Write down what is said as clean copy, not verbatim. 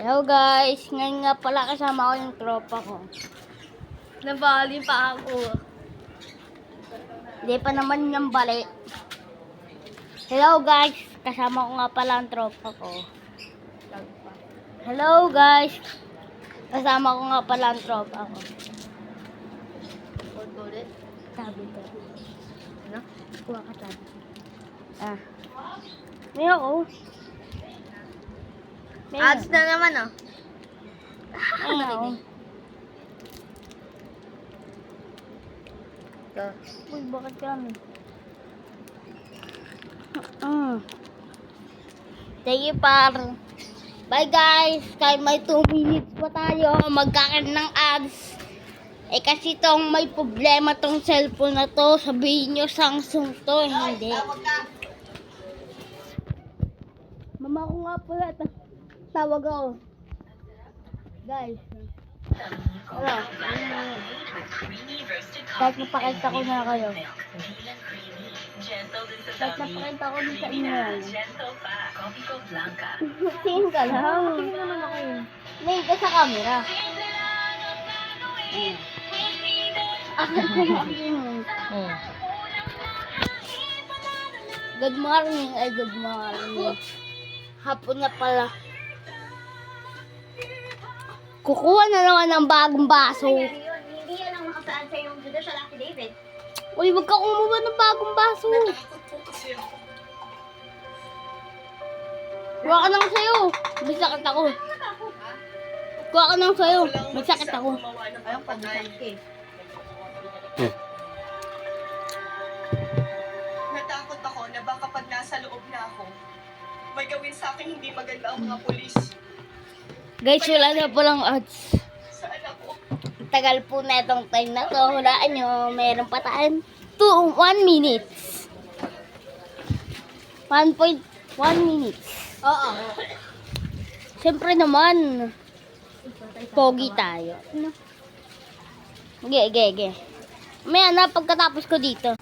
Hello guys, ngayon nga pala kasama ko yung tropa ko. Nabali pa ako. Hindi pa naman yung bali. Hello guys, kasama ko nga pala ang tropa ko. Hello guys, kasama ko nga pala ang tropa ko. Sabi ko. Ano? Kuha ka sabi. May ako. Ads na naman, oh. May ako. Uy, bakit kami? Thank you, par. Bye, guys. Kahit may 2 minutes pa tayo, magkakaroon ng ads. Eh, kasi tong may problema tong cellphone na to. Sabihin nyo, Samsung to. Hindi. Mama ko nga pala. Tawag ako. Guys. Wala. Kahit napakita ko na kayo. Kahit napakita ko din sa inyo. Tingin ka lang. Tingin naman ako yun. Tingin ka sa camera. Good morning. Ay, good morning. Hapon na pala. Kukuha na naman ng bagong baso. Hindi yan ang nakasaan sa yung judicial affidavit. Uy, wag ka kumuha ng bagong baso. Kuha ka nang sayo. May sakit ako. Kuha ka nang sayo. May sakit ako. Ayong pag-sakit eh. Natakot ako na baka pag nasa loob na ako, may gawin sa akin hindi maganda ang mga pulis. Guys, wala na palang ads. Saan ako? Tagal po na itong time na to. Hulaan nyo, meron pa tayong 1 minutes. 1.1 minutes. Oo. Siyempre naman, pogi tayo. Ano? Ge. Maya na, pagkatapos ko dito.